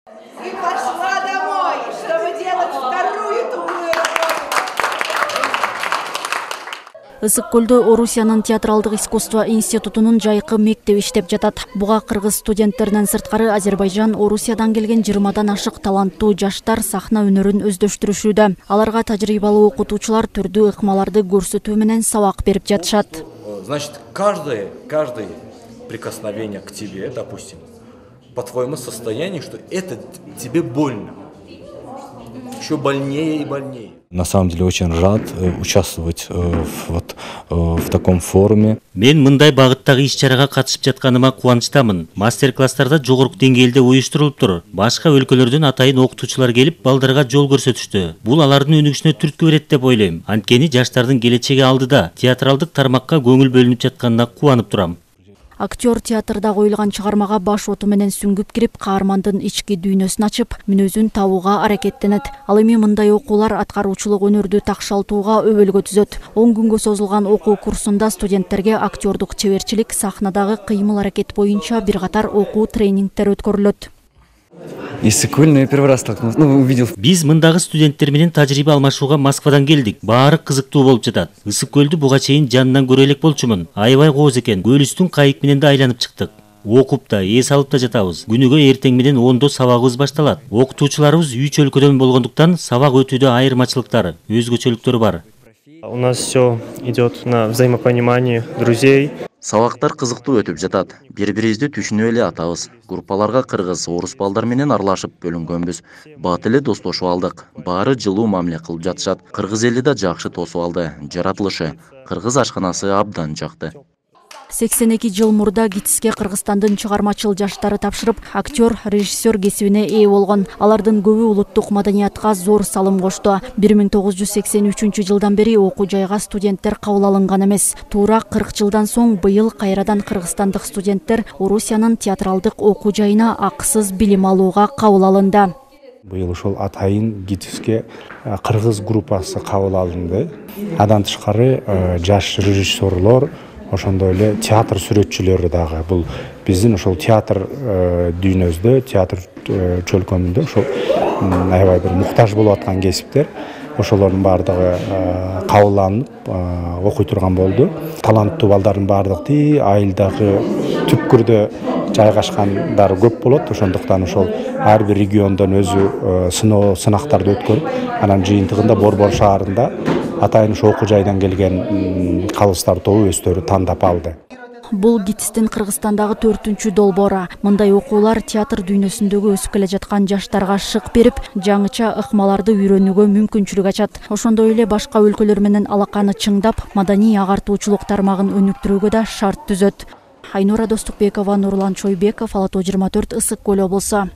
И пошла домой, чтобы делать вторую тупую работу. Ысык-Көлдө Орусиянын театралдык искусство институтунун жайкы мектеби иштеп жатат. Буга кыргыз студенттеринен сырткары Азербайжан, Орусиядан келген 20-дан ашык таланттуу жаштар сахна өнөрүн өздөштүрүшүүдө. Аларга тажрыйбалуу окутуучулар түрдүү ыкмаларды көрсөтүү менен сабак берип жатышат. Значит, каждое прикосновение к тебе, допустим, по твоему состоянию, что это тебе больно. Еще больнее и больнее. На самом деле очень рад участвовать в таком форуме. Мен мындай багыттагы иш-чарага катышып жатканыма кубанычтамын. Мастер-класстарда жогорку деңгээлде уюштурулуптур. Башка өлкөлөрдөн атайын окутуучулар келип, балдарга жол көрсөтүштү. Бул алардын өнүгүшүнө түрткү берет деп ойлойм. Анткени жаштардын келечеги алдыда театралдык тармакка көңүл бөлүнүп жатканына кубанып турам. Актер театрда коюлган чыгармага баш оту менен сүңгүп кирип, каармандын ички дүйнөсүн ачып, мүнөзүн табууга аракеттенет. Ал эми мындай окуулар аткаруучулук өнөрдү такшалтууга өбөлгө түзөт. 10 күнгө созулган окуу курсунда студенттерге актердук чеберчилик, сахнадагы кыймыл-аракет боюнча бир катар окуу тренингтер өткөрүлөт. Ысык-Көл, я первый раз столкнулся, увидел. Биз мындагы студенттер менен тажрыйба алмашууга Москвадан келдик. Баары кызыктуу болуп жатат. Ысык-Көлдү буга чейин жанынан көрө элек болчумун. Аябай кооз экен. Көл-үстүн кайык менен да айланып чыктык. Окуп да, эс алып да жатабыз. Күнүгө эртең менен 10до сабагыбыз башталат. Окутуучуларыбыз 3 өлкөдөн болгондуктан сабак өтүүдө айырмачылыктары, өзгөчөлүктөрү бар. У нас все идет на взаимопонимании друзей. Сабактар кызыктуу өтүп жатат. Бири-бирибизди түшүнүп эле атабыз. Группаларга кыргыз, орус балдар менен аралашып бөлүнгөнбүз. Бат эле достошуп алдык. Баары жылуу мамиле кылып жатышат. Кыргыз эли да жакшы тосуп алды. Жаратылышы. Кыргыз ашканасы абдан жакты. 82 жыл мурда ГИТИСке Кыргызстандын чыгармачыл жаштары тапшырып, актер, режиссер кесибине ээ болгон. Алардын көбү улуттук маданиятка зор салым кошту. 1983 жылдан бери окуу жайга студенттер кабыл алынган эмес. Туура 40 жылдан соң быйыл кайрадан кыргызстандык студенттер Орусиянын театралдык окуу жайына акысыз билим алууга кабыл алынды. Быйыл ошол атайын ГИТИСке кыргыз группасы кабыл алынды. Адан тышкары жаш режиссерлор, ошондой эле театр сүрөтчүлөрү дагы. Бул биздин ошол театр дүйнөбүздө, театр чөлкөмүндө ошол аябай бир муктаж болуп аткан кесиптер. Ошолордун баардыгы кабыл алынып окуй турган болду. Таланттуу балдардын баардыгы айылдагы түпкүрдө жайгашкандары көп болот. Ошондуктан ошол ар бир региондон өзү сынактарды өткөрүп, анан жыйынтыгында Борбор шаарында атайын окуу жайдан келген калыстар тобу өздөрү тандап алды. Бул ГИТИСтин Кыргызстандагы 4-үнчү долбоору. Мындай окуулар театр дүйнөсүндөгү өсүп келе жаткан жаштарга шык берип, жаңыча ыкмаларды үйрөнүүгө мүмкүнчүлүк ачат. Ошондой эле башка өлкөлөр менен алаканы чыңдап, маданий агартуучулук тармагын өнүктүрүүгө да шарт түзөт. Айнура Достукбекова, Нурлан Чойбеков, Ала Тоо 24, Ысык-Көл облусу.